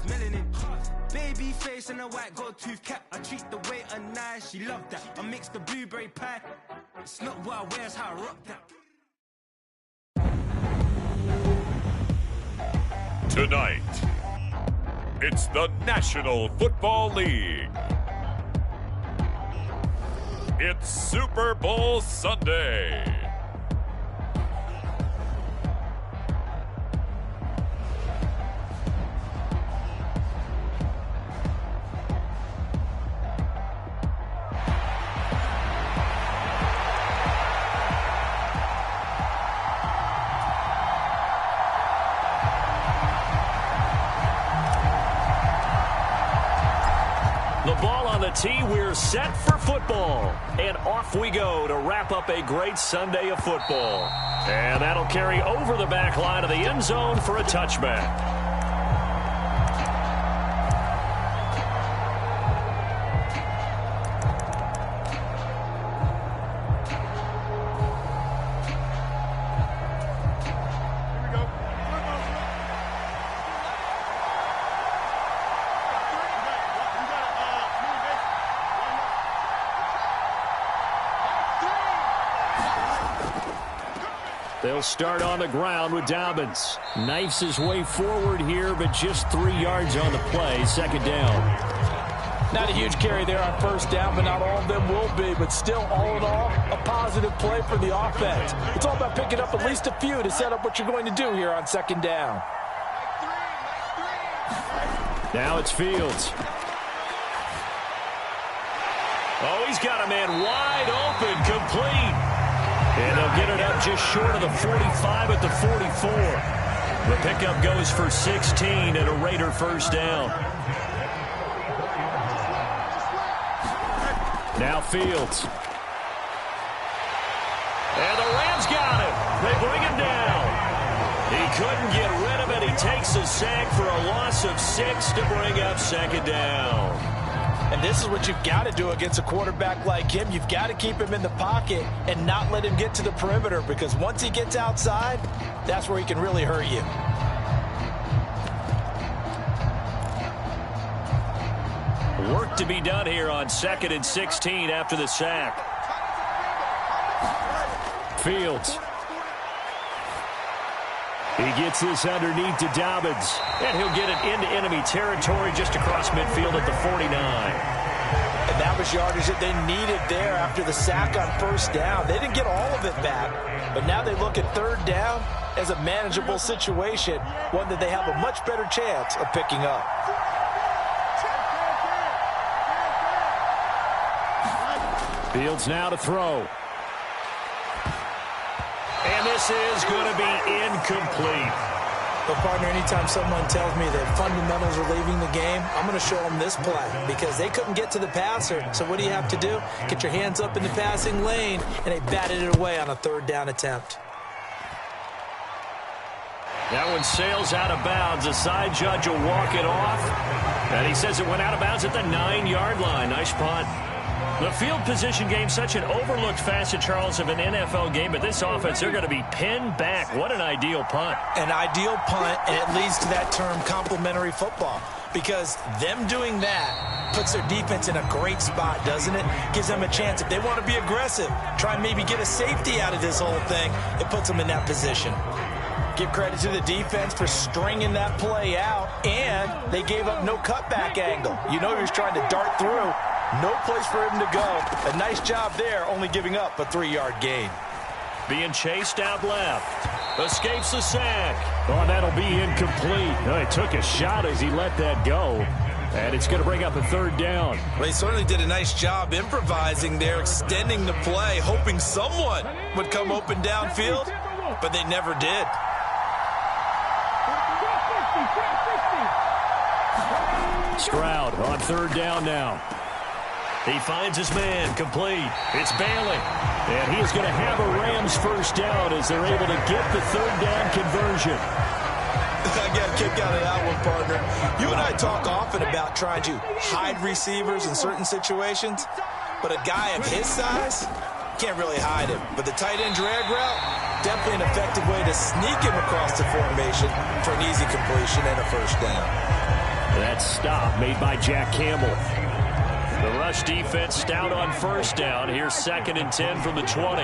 melanin. Baby face and a white gold tooth cap. I treat the waiter nice, she loved that. I mix the blueberry pie. It's not what I wear, it's how I rock that. Tonight, it's the National Football League. It's Super Bowl Sunday. The ball on the tee, we're set for football. And off we go to wrap up a great Sunday of football. And that'll carry over the back line of the end zone for a touchback. They'll start on the ground with Dobbins. Knifes his way forward here, but just 3 yards on the play. Second down. Not a huge carry there on first down, but not all of them will be. But still, all in all, a positive play for the offense. It's all about picking up at least a few to set up what you're going to do here on second down. Now it's Fields. Oh, he's got a man wide open, complete. And they'll get it up just short of the 45 at the 44. The pickup goes for 16 and a Raider first down. Now Fields. And the Rams got him. They bring him down. He couldn't get rid of it. He takes a sack for a loss of 6 to bring up second down. And this is what you've got to do against a quarterback like him. You've got to keep him in the pocket and not let him get to the perimeter, because once he gets outside, that's where he can really hurt you. Work to be done here on 2nd and 16 after the sack. Fields. He gets this underneath to Dobbins, and he'll get it into enemy territory just across midfield at the 49. And that was yardage that they needed there after the sack on first down. They didn't get all of it back, but now they look at third down as a manageable situation, one that they have a much better chance of picking up. Fields now to throw. And this is going to be incomplete. But, partner, anytime someone tells me that fundamentals are leaving the game, I'm going to show them this play, because they couldn't get to the passer. So what do you have to do? Get your hands up in the passing lane, and they batted it away on a third down attempt. That one sails out of bounds. The side judge will walk it off. And he says it went out of bounds at the 9-yard line. Nice punt. The field position game, such an overlooked facet, Charles, of an NFL game, but this offense, they're going to be pinned back. What an ideal punt. An ideal punt, and it leads to that term complementary football, because them doing that puts their defense in a great spot, doesn't it? Gives them a chance. If they want to be aggressive, try and maybe get a safety out of this whole thing, it puts them in that position. Give credit to the defense for stringing that play out, and they gave up no cutback angle. You know he was trying to dart through. No place for him to go. A nice job there, only giving up a 3-yard gain. Being chased out left. Escapes the sack. Oh, that'll be incomplete. Oh, he took a shot as he let that go. And it's going to bring up a third down. Well, he certainly did a nice job improvising there, extending the play, hoping someone would come open downfield, but they never did. Stroud on third down now. He finds his man, complete. It's Bailey. And he is going to have a Rams first down as they're able to get the third down conversion. I got a kick out of that one, partner. You and I talk often about trying to hide receivers in certain situations, but a guy of his size can't really hide him. But the tight end drag route, definitely an effective way to sneak him across the formation for an easy completion and a first down. That stop made by Jack Campbell. The rush defense stout on first down. Here's 2nd and 10 from the 20.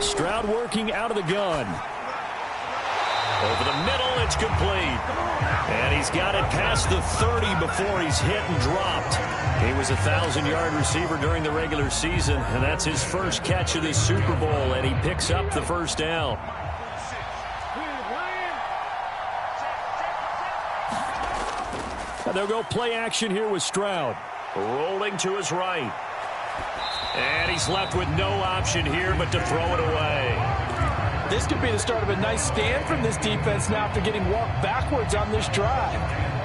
Stroud working out of the gun. Over the middle, it's complete. And he's got it past the 30 before he's hit and dropped. He was a 1,000-yard receiver during the regular season, and that's his first catch of this Super Bowl, and he picks up the first down. And they'll go play action here with Stroud. Rolling to his right. And he's left with no option here but to throw it away. This could be the start of a nice stand from this defense now after getting walked backwards on this drive.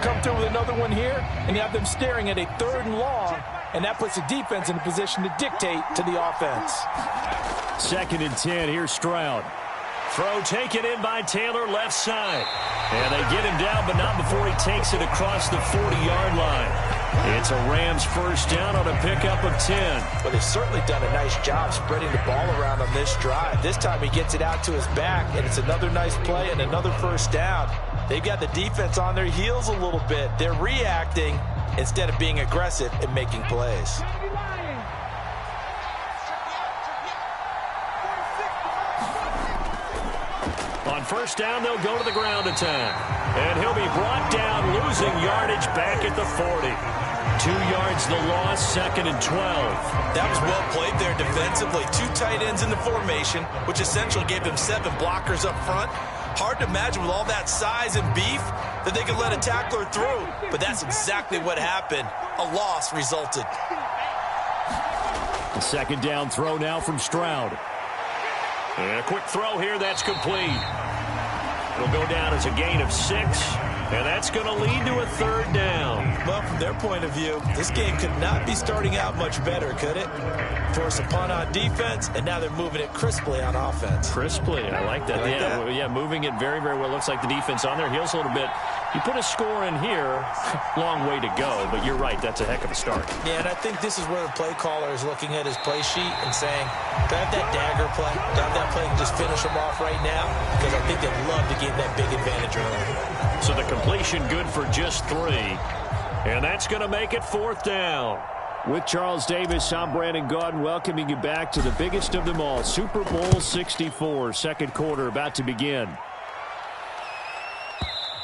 Come through with another one here, and you have them staring at a 3rd and long, and that puts the defense in a position to dictate to the offense. 2nd and 10, here's Stroud. Throw taken in by Taylor, left side. And they get him down, but not before he takes it across the 40-yard line. It's a Rams first down on a pickup of 10. Well, they've certainly done a nice job spreading the ball around on this drive. This time he gets it out to his back, and it's another nice play and another first down. They've got the defense on their heels a little bit. They're reacting instead of being aggressive and making plays. On first down, they'll go to the ground attack. And he'll be brought down, losing yardage back at the 40. 2 yards the loss, 2nd and 12. That was well played there defensively. 2 tight ends in the formation, which essentially gave them 7 blockers up front. Hard to imagine with all that size and beef that they could let a tackler through. But that's exactly what happened. A loss resulted. The 2nd down throw now from Stroud. And a quick throw here, that's complete. It'll go down as a gain of 6, and that's going to lead to a 3rd down. Well, from their point of view, this game could not be starting out much better, could it? Force a punt on defense, and now they're moving it crisply on offense. Crisply, I like that. Yeah, moving it very, very well. Looks like the defense on their heels a little bit. You put a score in here, long way to go, but you're right, that's a heck of a start. Yeah, and I think this is where the play caller is looking at his play sheet and saying, do I have that dagger play? Do I have that play and just finish them off right now? Because I think they'd love to get that big advantage early. So the completion good for just 3, and that's going to make it 4th down. With Charles Davis, I'm Brandon Gaudin, welcoming you back to the biggest of them all, Super Bowl 64, 2nd quarter about to begin.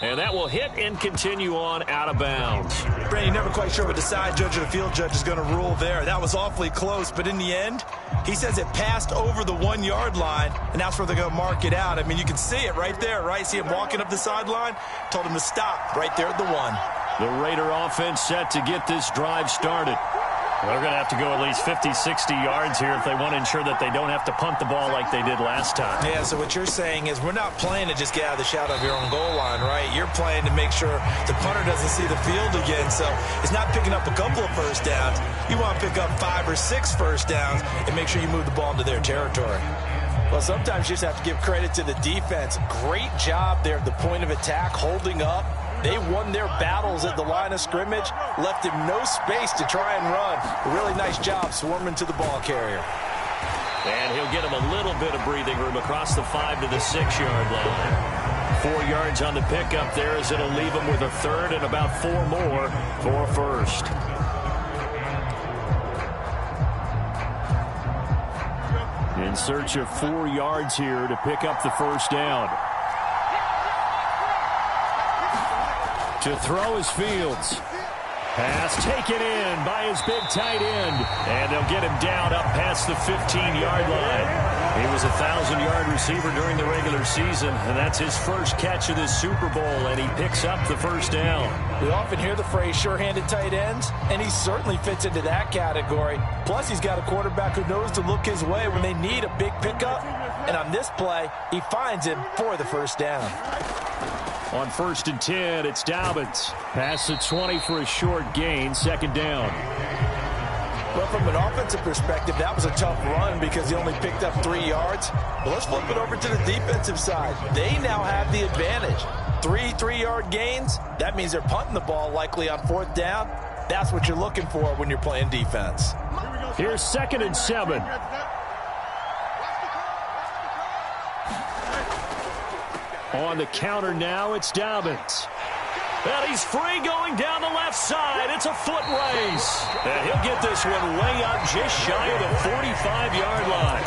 And that will hit and continue on out of bounds. Brandon, you're never quite sure what the side judge or the field judge is going to rule there. That was awfully close, but in the end, he says it passed over the 1-yard line, and that's where they're going to mark it out. I mean, you can see it right there, right? See him walking up the sideline? Told him to stop right there at the 1. The Raider offense set to get this drive started. They're going to have to go at least 50, 60 yards here if they want to ensure that they don't have to punt the ball like they did last time. Yeah, so what you're saying is we're not playing to just get out of the shadow of your own goal line, right? You're playing to make sure the punter doesn't see the field again. So it's not picking up a couple of first downs. You want to pick up 5 or 6 first downs and make sure you move the ball into their territory. Well, sometimes you just have to give credit to the defense. Great job there at the point of attack, holding up. They won their battles at the line of scrimmage, left him no space to try and run. A really nice job swarming to the ball carrier. And he'll get him a little bit of breathing room across the 5 to the 6-yard line. 4 yards on the pickup there as it'll leave him with a 3rd and about 4 more for a 1st. In search of 4 yards here to pick up the first down. To throw is Fields. Pass taken in by his big tight end. And they'll get him down up past the 15-yard line. He was a 1,000-yard receiver during the regular season, and that's his first catch of this Super Bowl, and he picks up the first down. We often hear the phrase sure-handed tight ends, and he certainly fits into that category. Plus, he's got a quarterback who knows to look his way when they need a big pickup. And on this play, he finds him for the first down. On 1st and 10, it's Dobbins. Past the 20 for a short gain, 2nd down. Well, from an offensive perspective, that was a tough run because he only picked up 3 yards. But let's flip it over to the defensive side. They now have the advantage. 3 3-yard gains, that means they're punting the ball likely on 4th down. That's what you're looking for when you're playing defense. Here's 2nd and 7. On the counter now, it's Dobbins. And he's free going down the left side. It's a foot race. And he'll get this one way up just shy of the 45-yard line.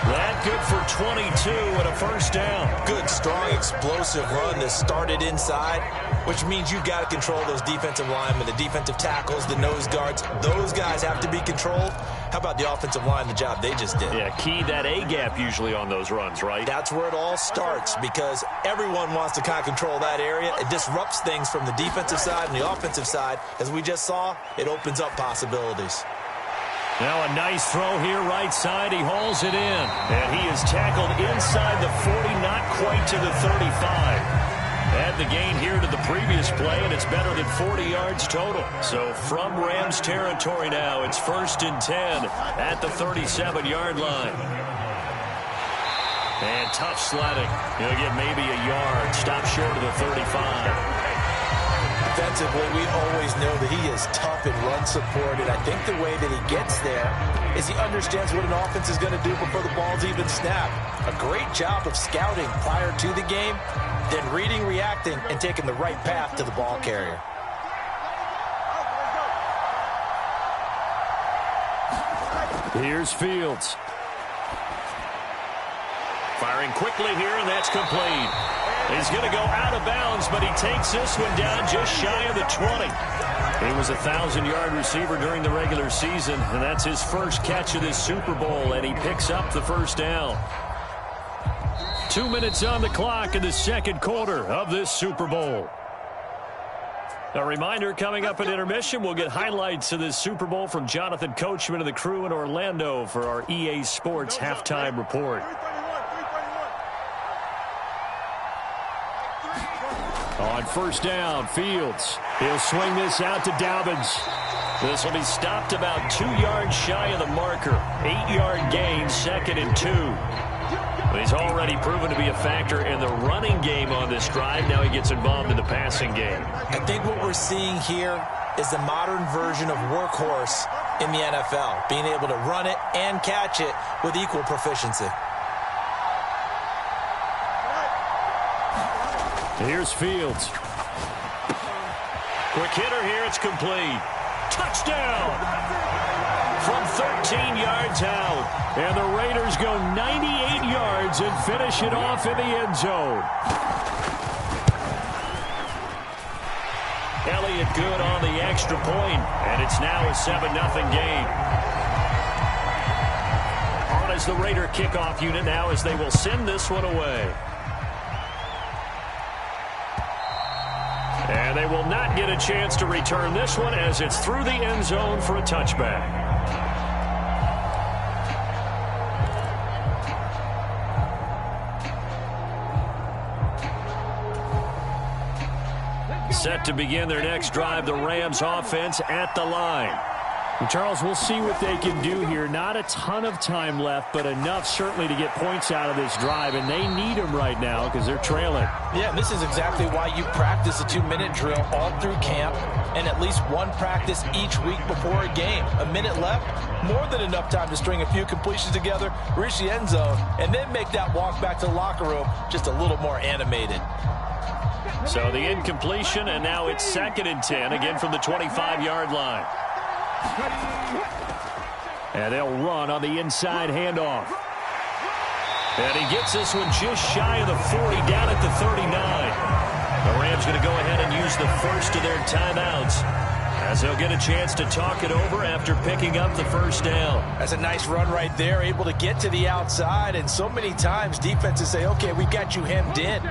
That good for 22 and a first down. Good, strong, explosive run that started inside, which means you've got to control those defensive linemen, the defensive tackles, the nose guards. Those guys have to be controlled. How about the offensive line, the job they just did? Yeah, key that A-gap usually on those runs, right? That's where it all starts because everyone wants to kind of control that area. It disrupts things from the defensive side and the offensive side. As we just saw, it opens up possibilities. Now a nice throw here right side. He hauls it in. And he is tackled inside the 40, not quite to the 35. Add the gain here to the previous play, and it's better than 40 yards total. So from Rams territory now, it's 1st and 10 at the 37-yard line. And tough sledding. He'll get maybe a yard. Stop short of the 35. Defensively, we always know that he is tough in run support, and I think the way that he gets there is he understands what an offense is going to do before the ball's even snapped. A great job of scouting prior to the game, then reading, reacting, and taking the right path to the ball carrier. Here's Fields. Firing quickly here, and that's complete. He's going to go out of bounds, but he takes this one down just shy of the 20. He was a 1,000-yard receiver during the regular season, and that's his first catch of this Super Bowl, and he picks up the first down. 2 minutes on the clock in the second quarter of this Super Bowl. A reminder, coming up at intermission, we'll get highlights of this Super Bowl from Jonathan Coachman and the crew in Orlando for our EA Sports halftime report. On first down, Fields. He'll swing this out to Dobbins. This will be stopped about 2 yards shy of the marker. 8-yard gain, 2nd and 2. He's already proven to be a factor in the running game on this drive. Now he gets involved in the passing game. I think what we're seeing here is the modern version of workhorse in the NFL, being able to run it and catch it with equal proficiency. Here's Fields. Quick hitter here, it's complete. Touchdown! From 13 yards out. And the Raiders go 98 yards and finish it off in the end zone. Elliott good on the extra point, and it's now a 7-0 game. On as the Raider kickoff unit now as they will send this one away. And they will not get a chance to return this one as it's through the end zone for a touchback. Set to begin their next drive, the Rams offense at the line. Charles, we'll see what they can do here. Not a ton of time left, but enough certainly to get points out of this drive, and they need them right now because they're trailing. Yeah, this is exactly why you practice a 2-minute drill all through camp and at least one practice each week before a game. A minute left, more than enough time to string a few completions together, reach the end zone, and then make that walk back to the locker room just a little more animated. So the incompletion, and now it's 2nd and 10, again from the 25-yard line. And they'll run on the inside handoff. And he gets this one just shy of the 40, down at the 39. The Rams going to go ahead and use the first of their timeouts as they'll get a chance to talk it over after picking up the first down. That's a nice run right there, able to get to the outside. And so many times defenses say, okay, we've got you hemmed in.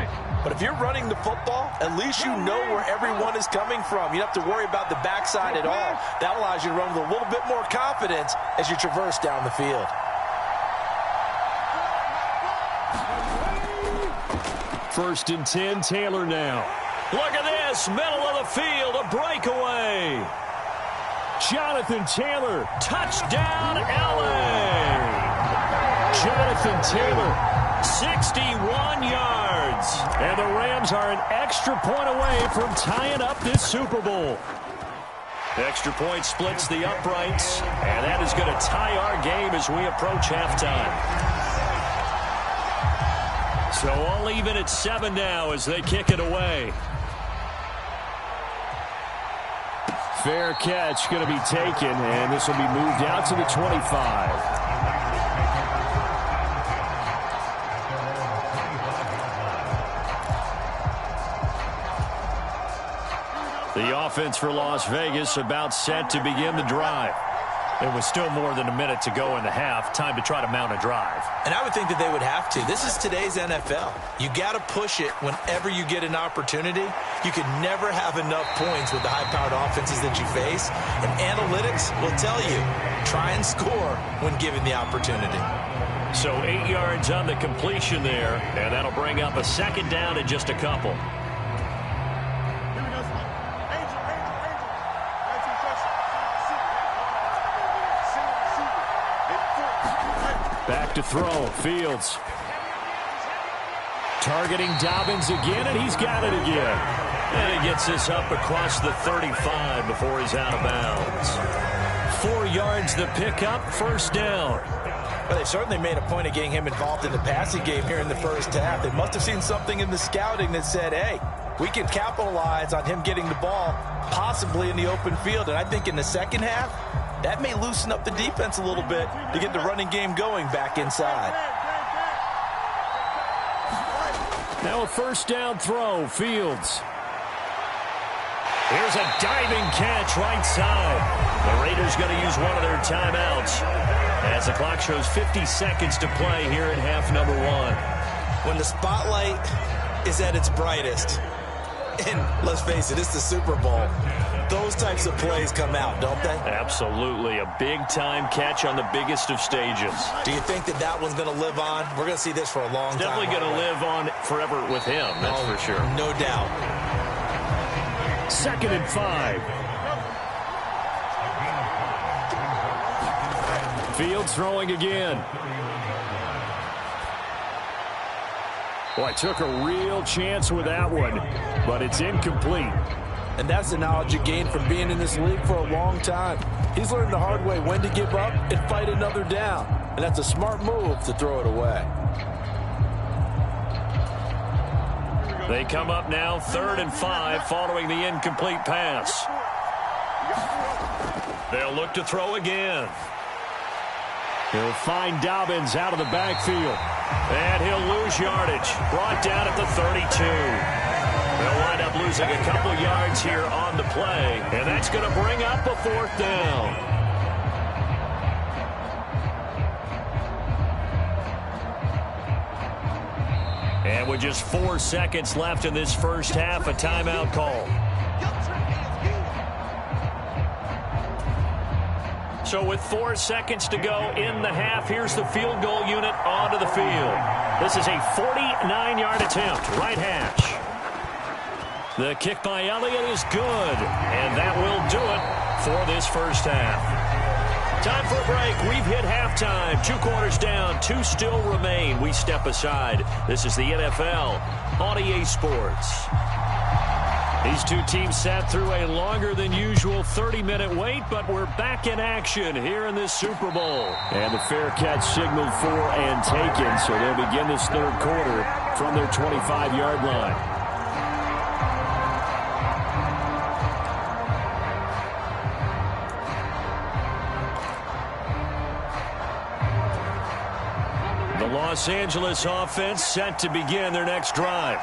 But if you're running the football, at least you know where everyone is coming from. You don't have to worry about the backside at all. That allows you to run with a little bit more confidence as you traverse down the field. First and 10, Taylor now. Look at this, middle of the field, a breakaway. Jonathan Taylor. Touchdown, LA. Jonathan Taylor. 61 yards. And the Rams are an extra point away from tying up this Super Bowl. The extra point splits the uprights, and that is going to tie our game as we approach halftime. So all even at 7 now as they kick it away. Fair catch going to be taken, and this will be moved out to the 25. The offense for Las Vegas about set to begin the drive. There was still more than a minute to go in the half. Time to try to mount a drive. And I would think that they would have to. This is today's NFL. You got to push it whenever you get an opportunity. You can never have enough points with the high-powered offenses that you face. And analytics will tell you, try and score when given the opportunity. So 8 yards on the completion there, and that'll bring up a second down in just a couple. Back to throw. Fields. Targeting Dobbins again, and he's got it again. And he gets this up across the 35 before he's out of bounds. 4 yards the pickup, first down. Well, they certainly made a point of getting him involved in the passing game here in the first half. They must have seen something in the scouting that said, hey, we can capitalize on him getting the ball possibly in the open field. And I think in the second half, that may loosen up the defense a little bit to get the running game going back inside. Now a first down throw. Fields. Here's a diving catch right side. The Raiders going to use one of their timeouts as the clock shows 50 seconds to play here in half number 1. When the spotlight is at its brightest, and let's face it, it's the Super Bowl, those types of plays come out, don't they? Absolutely. A big-time catch on the biggest of stages. Do you think that that one's going to live on? We're going to see this for a long time. Definitely going to live on forever with him, that's for sure. No doubt. 2nd and 5. Fields throwing again. Boy, took a real chance with that one, but it's incomplete. And that's the knowledge you gain from being in this league for a long time. He's learned the hard way when to give up and fight another down. And that's a smart move to throw it away. They come up now 3rd and 5 following the incomplete pass. They'll look to throw again. He'll find Dobbins out of the backfield. And he'll lose yardage. Brought down at the 32. They'll wind up losing a couple yards here on the play. And that's going to bring up a 4th down. And with just 4 seconds left in this first half, a timeout call. So with 4 seconds to go in the half, here's the field goal unit onto the field. This is a 49-yard attempt, right hash. The kick by Elliott is good, and that will do it for this first half. Time for a break. We've hit halftime. 2 quarters down, 2 still remain. We step aside. This is the NFL on EA Sports. These two teams sat through a longer than usual 30-minute wait, but we're back in action here in this Super Bowl. And the fair catch signaled for and taken, so they'll begin this 3rd quarter from their 25-yard line. The Los Angeles offense set to begin their next drive.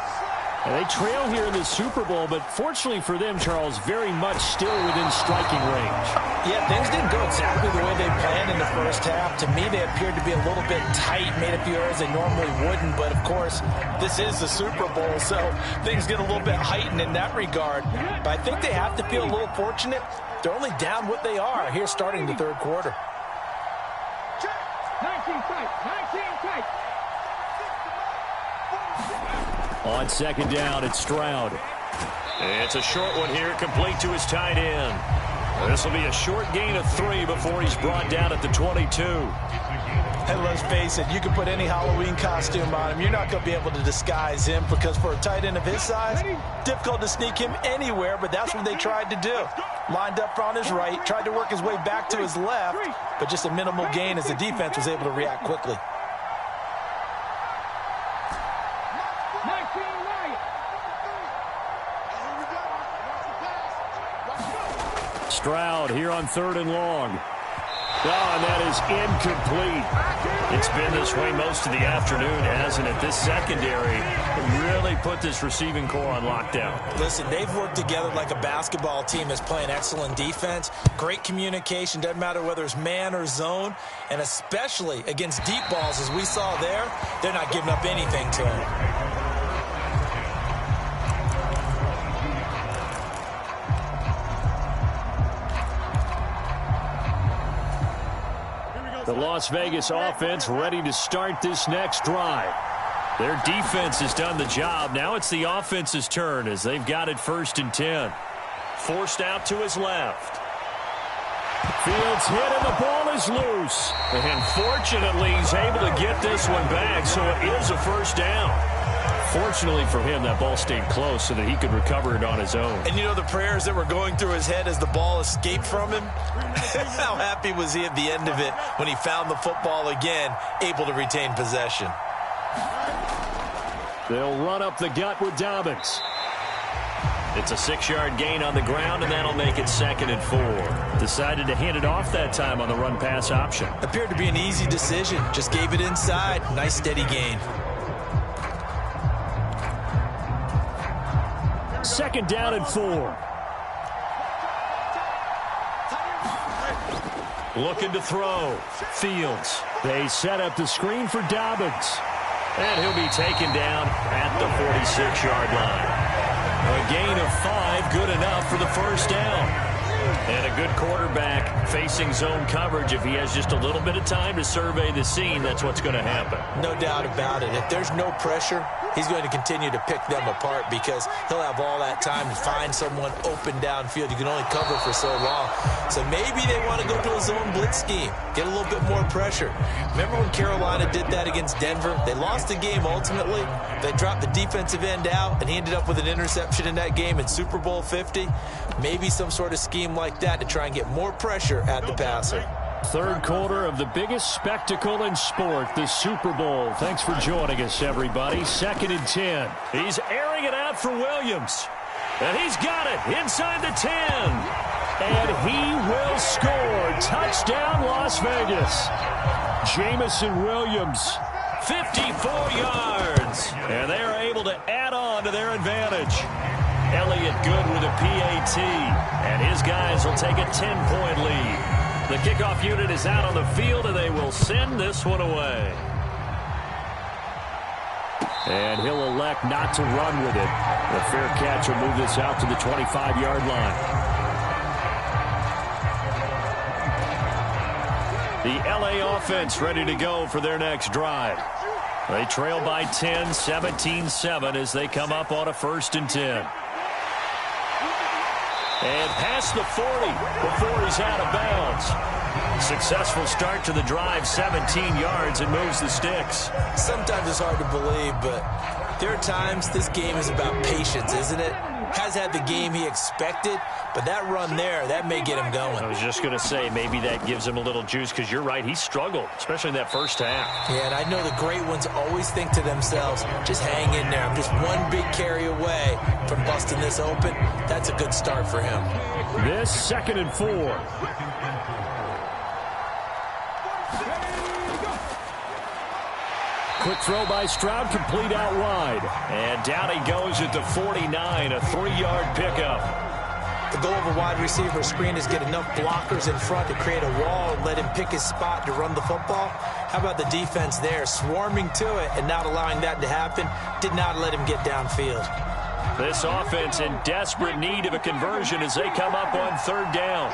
They trail here in the Super Bowl, but fortunately for them, Charles, very much still within striking range. Yeah, things didn't go exactly the way they planned in the first half. To me, they appeared to be a little bit tight, made a few errors they normally wouldn't. But, of course, this is the Super Bowl, so things get a little bit heightened in that regard. But I think they have to feel a little fortunate. They're only down what they are here starting the 3rd quarter. 19 tight. On 2nd down, it's Stroud. It's a short one here, complete to his tight end. This will be a short gain of 3 before he's brought down at the 22. And let's face it, you can put any Halloween costume on him. You're not going to be able to disguise him because for a tight end of his size, difficult to sneak him anywhere, but that's what they tried to do. Lined up on his right, tried to work his way back to his left, but just a minimal gain as the defense was able to react quickly. Stroud here on 3rd and long. Oh, and that is incomplete. It's been this way most of the afternoon, hasn't it? This secondary really put this receiving core on lockdown. Listen, they've worked together like a basketball team that's playing excellent defense. Great communication, doesn't matter whether it's man or zone. And especially against deep balls, as we saw there, they're not giving up anything to them. The Las Vegas offense ready to start this next drive. Their defense has done the job. Now it's the offense's turn as they've got it 1st and 10. Forced out to his left. Fields hit and the ball is loose. And fortunately, he's able to get this one back, so it is a 1st down. Fortunately for him, that ball stayed close so that he could recover it on his own. And you know the prayers that were going through his head as the ball escaped from him? How happy was he at the end of it when he found the football again, able to retain possession? They'll run up the gut with Dobbins. It's a 6-yard gain on the ground, and that'll make it 2nd and 4. Decided to hand it off that time on the run-pass option. Appeared to be an easy decision. Just gave it inside. Nice, steady gain. 2nd down and 4. Looking to throw. Fields. They set up the screen for Dobbins. And he'll be taken down at the 46-yard line. A gain of 5, good enough for the 1st down. And a good quarterback facing zone coverage. If he has just a little bit of time to survey the scene, that's what's going to happen. No doubt about it. If there's no pressure, he's going to continue to pick them apart because he'll have all that time to find someone open downfield. You can only cover for so long. So maybe they want to go to a zone blitz scheme, get a little bit more pressure. Remember when Carolina did that against Denver? They lost the game ultimately. They dropped the defensive end out, and he ended up with an interception in that game in Super Bowl 50. Maybe some sort of scheme like that to try and get more pressure at the passer. 3rd quarter of the biggest spectacle in sport, the Super Bowl. Thanks for joining us, everybody. 2nd and 10. He's airing it out for Williams. And he's got it inside the 10. And he will score. Touchdown, Las Vegas. Jamison Williams. 54 yards. And they are able to add on to their advantage. Elliott good with a PAT. And his guys will take a 10-point lead. The kickoff unit is out on the field, and they will send this one away. And he'll elect not to run with it. The fair catch will move this out to the 25-yard line. The LA offense ready to go for their next drive. They trail by 10, 17-7 as they come up on a 1st and 10. And past the 40 before he's out of bounds. Successful start to the drive, 17 yards, and moves the sticks. Sometimes it's hard to believe, but there are times this game is about patience, isn't it? Has had the game he expected, but that run there, that may get him going. I was just going to say, maybe that gives him a little juice, because you're right, he struggled, especially in that 1st half. Yeah, and I know the great ones always think to themselves, just hang in there. I'm just one big carry away from busting this open. That's a good start for him. This 2nd and 4. Quick throw by Stroud, complete out wide. And down he goes at the 49, a 3-yard pickup. The goal of a wide receiver screen is get enough blockers in front to create a wall and let him pick his spot to run the football. How about the defense there, swarming to it and not allowing that to happen? Did not let him get downfield. This offense in desperate need of a conversion as they come up on 3rd down.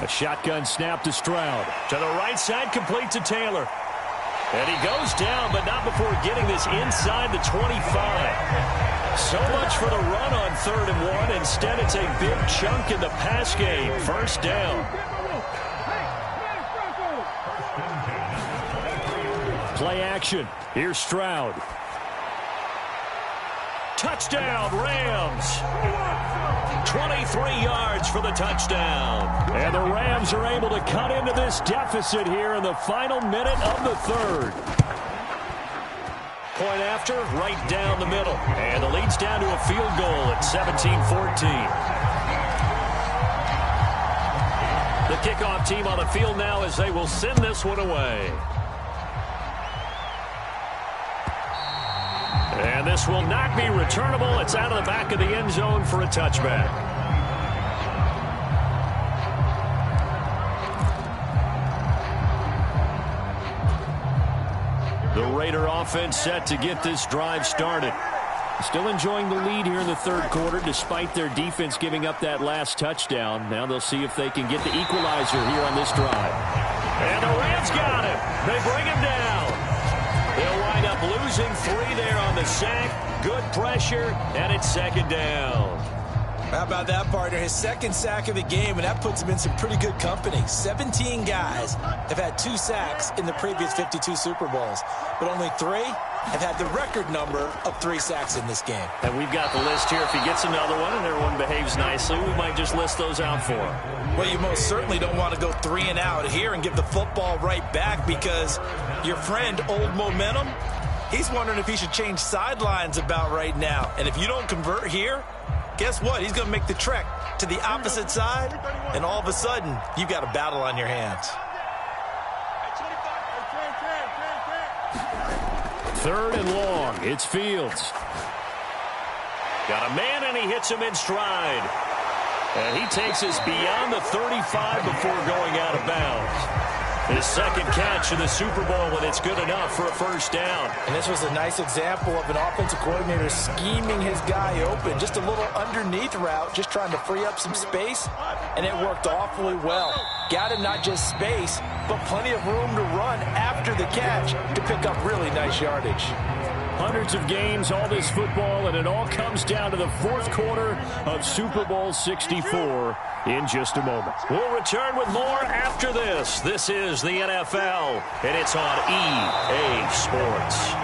A shotgun snap to Stroud. To the right side, complete to Taylor. And he goes down, but not before getting this inside the 25. So much for the run on 3rd and 1. Instead, it's a big chunk in the pass game. 1st down. Play action. Here's Stroud. Touchdown, Rams. 23 yards for the touchdown. And the Rams are able to cut into this deficit here in the final minute of the 3rd. Point after, right down the middle. And the lead's down to a field goal at 17-14. kickoff team on the field now as they will send this one away. And this will not be returnable. It's out of the back of the end zone for a touchback. The Raider offense set to get this drive started. Still enjoying the lead here in the third quarter despite their defense giving up that last touchdown. Now they'll see if they can get the equalizer here on this drive. And the Rams got him. They bring him down. They'll wind up losing 3 there on the sack. Good pressure, and it's second down. How about that, partner? His second sack of the game, and that puts him in some pretty good company. 17 guys have had 2 sacks in the previous 52 Super Bowls, but only 3 have had the record number of 3 sacks in this game. And we've got the list here. If he gets another one and everyone behaves nicely, we might just list those out for him. Well, you most certainly don't want to go 3 and out here and give the football right back because your friend, Old Momentum, he's wondering if he should change sidelines about right now. And if you don't convert here, guess what? He's going to make the trek to the opposite side, and all of a sudden, you've got a battle on your hands. Third and long. It's Fields. Got a man, and he hits him in stride. And he takes us beyond the 35 before going out of bounds. His second catch in the Super Bowl, and it's good enough for a first down. And this was a nice example of an offensive coordinator scheming his guy open. Just a little underneath route, just trying to free up some space, and it worked awfully well. Got him not just space, but plenty of room to run after the catch to pick up really nice yardage. Hundreds of games, all this football, and it all comes down to the fourth quarter of Super Bowl 64 in just a moment. We'll return with more after this. This is the NFL, and it's on EA Sports.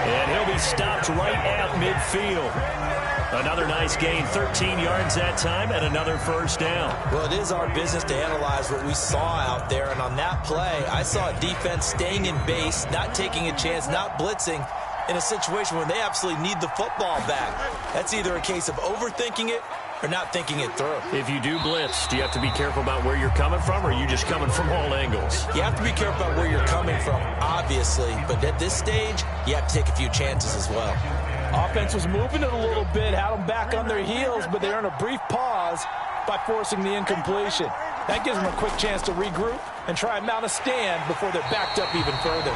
And he'll be stopped right at midfield. Another nice gain, 13 yards that time, and another first down. Well, it is our business to analyze what we saw out there, and on that play, I saw a defense staying in base, not taking a chance, not blitzing, in a situation where they absolutely need the football back. That's either a case of overthinking it or not thinking it through. If you do blitz, do you have to be careful about where you're coming from, or are you just coming from all angles? You have to be careful about where you're coming from, obviously, but at this stage, you have to take a few chances as well. Offense was moving it a little bit, had them back on their heels, but they earned a brief pause by forcing the incompletion. That gives them a quick chance to regroup and try and mount a stand before they're backed up even further.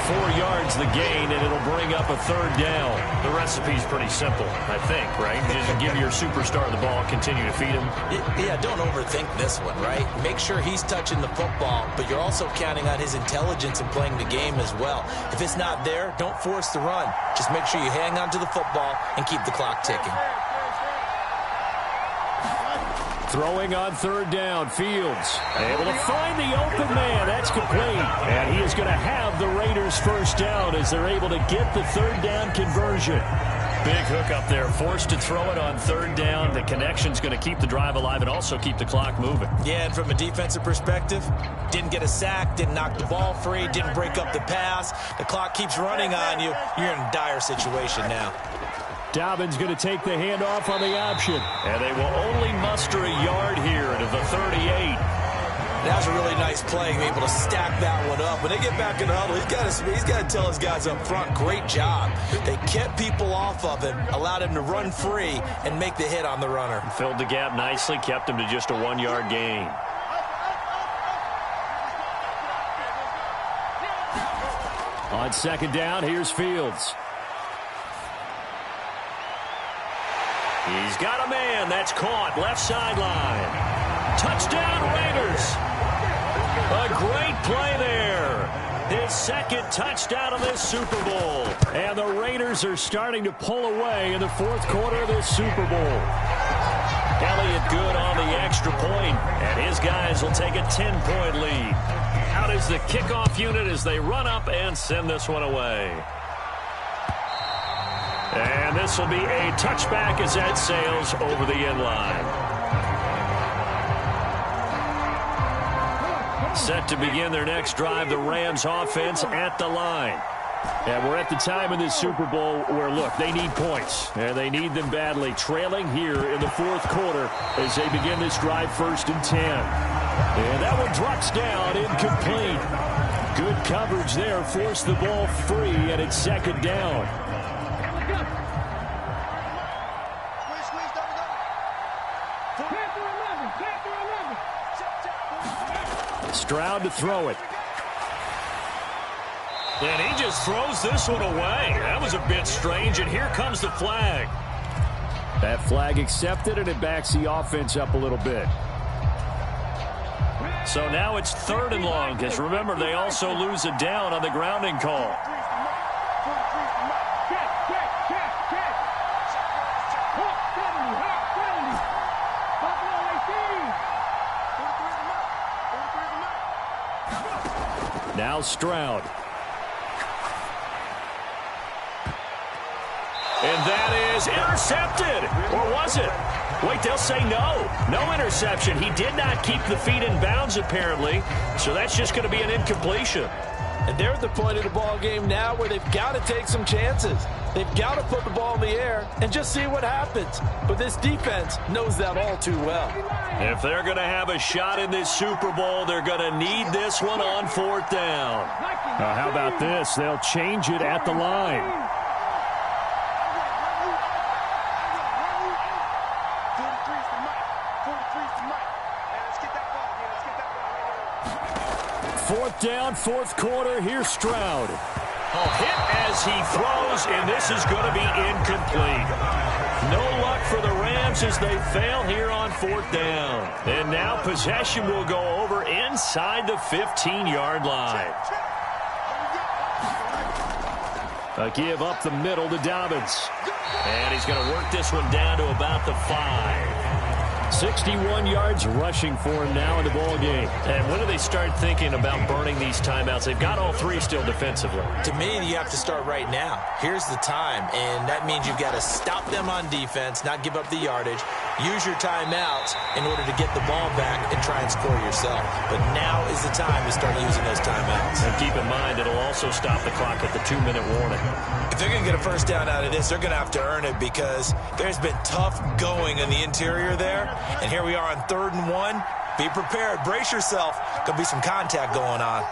4 yards the gain, and it'll bring up a third down. The recipe's pretty simple, I think, right? Just give your superstar the ball, continue to feed him. Yeah, don't overthink this one, right? Make sure he's touching the football, but you're also counting on his intelligence in playing the game as well. If it's not there, don't force the run. Just make sure you hang on to the football and keep the clock ticking. Throwing on third down, Fields able to find the open man. That's complete. And he is going to have the Raiders first down as they're able to get the third down conversion. Big hook up there, forced to throw it on third down. The connection's going to keep the drive alive and also keep the clock moving. Yeah, and from a defensive perspective, didn't get a sack, didn't knock the ball free, didn't break up the pass. The clock keeps running on you. You're in a dire situation now. Dobbins going to take the handoff on the option. And they will only muster a yard here to the 38. That was a really nice play, able to stack that one up. When they get back in the huddle, he's got to tell his guys up front, great job. They kept people off of him, allowed him to run free and make the hit on the runner. Filled the gap nicely, kept him to just a 1 yard gain. On second down, here's Fields. He's got a man. That's caught. Left sideline. Touchdown, Raiders. A great play there. His second touchdown of this Super Bowl. And the Raiders are starting to pull away in the fourth quarter of this Super Bowl. Elliott good on the extra point, and his guys will take a 10-point lead. Out is the kickoff unit as they run up and send this one away. And this will be a touchback as that sails over the end line. Set to begin their next drive, the Rams offense at the line. And we're at the time in this Super Bowl where, look, they need points. And they need them badly. Trailing here in the fourth quarter as they begin this drive 1st and 10. And that one drops down, incomplete. Good coverage there, forced the ball free, and it's second down. Stroud to throw it. And he just throws this one away. That was a bit strange, and here comes the flag. That flag accepted, and it backs the offense up a little bit. So now it's 3rd and long, because remember, they also lose a down on the grounding call. Now Stroud. And that is intercepted. Or was it? Wait, they'll say no. No interception. He did not keep the feet in bounds, apparently. So that's just going to be an incompletion. And they're at the point of the ball game now where they've got to take some chances. They've got to put the ball in the air and just see what happens. But this defense knows that all too well. If they're going to have a shot in this Super Bowl, they're going to need this one on 4th down. How about this? They'll change it at the line. Fourth down, 4th quarter. Here's Stroud. Hit as he throws, and this is going to be incomplete. No luck for the Rams as they fail here on 4th down. And now possession will go over inside the 15-yard line. A give up the middle to Dobbins. And he's going to work this one down to about the 5. 61 yards rushing for him now in the ball game. And when do they start thinking about burning these timeouts? They've got all 3 still defensively. To me, you have to start right now. Here's the time, and that means you've got to stop them on defense, not give up the yardage, use your timeouts in order to get the ball back and try and score yourself. But now is the time to start using those timeouts. And keep in mind, it'll also stop the clock at the 2-minute warning. If they're going to get a first down out of this, they're going to have to earn it because there's been tough going in the interior there. And here we are on 3rd and 1. Be prepared. Brace yourself. There'll be some contact going on.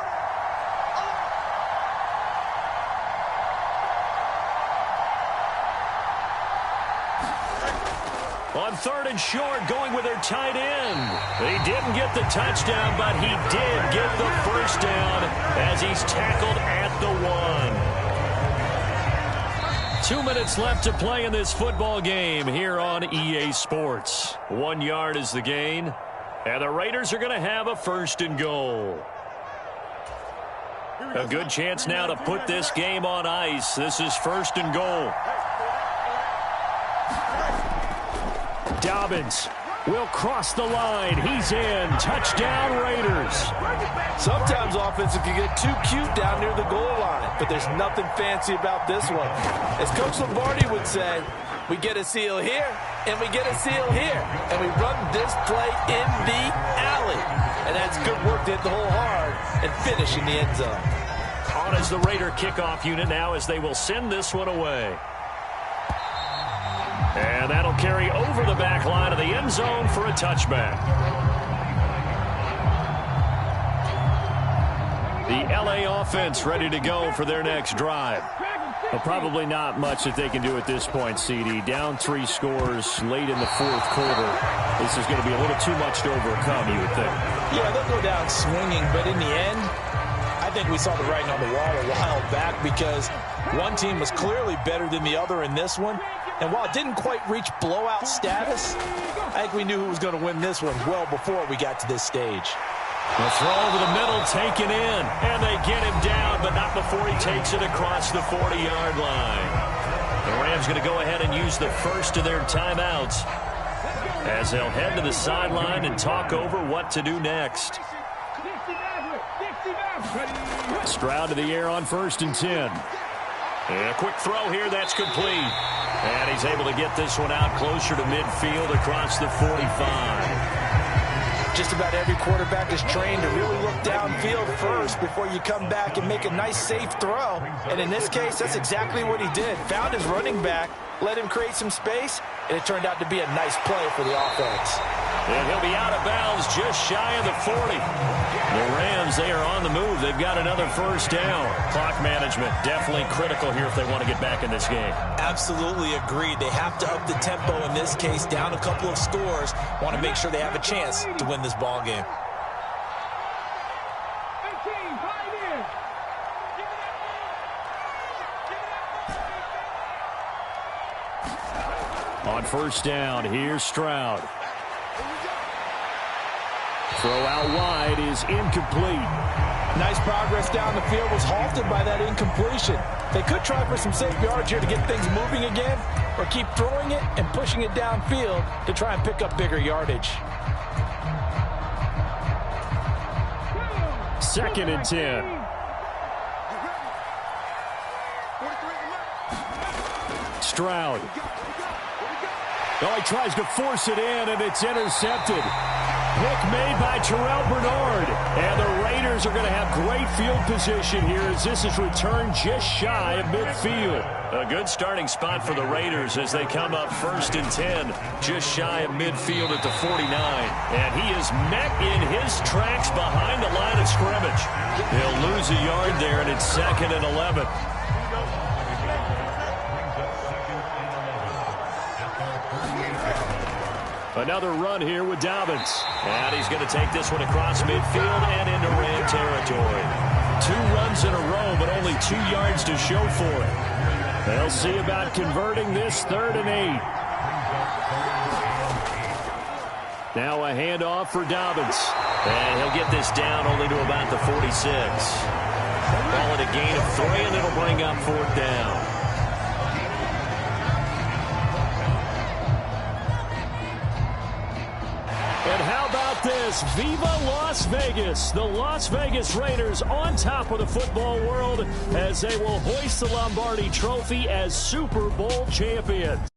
On 3rd and short, going with their tight end. He didn't get the touchdown, but he did get the first down as he's tackled at the 1. 2 minutes left to play in this football game here on EA Sports. 1 yard is the gain, and the Raiders are going to have a 1st and goal. A good chance now to put this game on ice. This is 1st and goal. Dobbins will cross the line. He's in. Touchdown, Raiders. Sometimes offensive can get too cute down near the goal line, but there's nothing fancy about this one. As Coach Lombardi would say, we get a seal here, and we get a seal here, and we run this play in the alley. And that's good work to hit the hole hard and finish in the end zone. On as the Raider kickoff unit now as they will send this one away. And that'll carry over the back line of the end zone for a touchback. The LA offense ready to go for their next drive. Well, probably not much that they can do at this point, CD. Down 3 scores late in the 4th quarter. This is going to be a little too much to overcome, you would think. Yeah, they'll go down swinging, but in the end, I think we saw the writing on the wall a while back because one team was clearly better than the other in this one. And while it didn't quite reach blowout status, I think we knew who was going to win this one well before we got to this stage. The throw over the middle taken in, and they get him down, but not before he takes it across the 40-yard line. The Rams going to go ahead and use the first of their timeouts as they'll head to the sideline and talk over what to do next. Stroud to the air on 1st and 10. And a quick throw here, that's complete. And he's able to get this one out closer to midfield across the 45. Just about every quarterback is trained to really look downfield first before you come back and make a nice, safe throw. And in this case, that's exactly what he did. Found his running back, let him create some space, and it turned out to be a nice play for the offense. And he'll be out of bounds just shy of the 40. The Rams, they are on the move. They've got another first down. Clock management definitely critical here if they want to get back in this game. Absolutely agreed. They have to up the tempo in this case, down a couple of scores. Want to make sure they have a chance to win this ball game. On first down, here's Stroud. Throw out wide is incomplete. Nice progress down the field, was halted by that incompletion. They could try for some safe yards here to get things moving again, or keep throwing it and pushing it downfield to try and pick up bigger yardage. 2nd and 10. Stroud. Oh, he tries to force it in, and it's intercepted. Pick made by Terrell Bernard. And the Raiders are going to have great field position here as this is returned just shy of midfield. A good starting spot for the Raiders as they come up 1st and 10, just shy of midfield at the 49. And he is met in his tracks behind the line of scrimmage. He'll lose a yard there, and it's 2nd and 11. Another run here with Dobbins. And he's going to take this one across midfield and into Ram territory. 2 runs in a row, but only 2 yards to show for it. They'll see about converting this 3rd and 8. Now a handoff for Dobbins. And he'll get this down only to about the 46. Call it a gain of 3, and it'll bring up 4th down. And how about this? Viva Las Vegas. The Las Vegas Raiders on top of the football world as they will hoist the Lombardi Trophy as Super Bowl champions.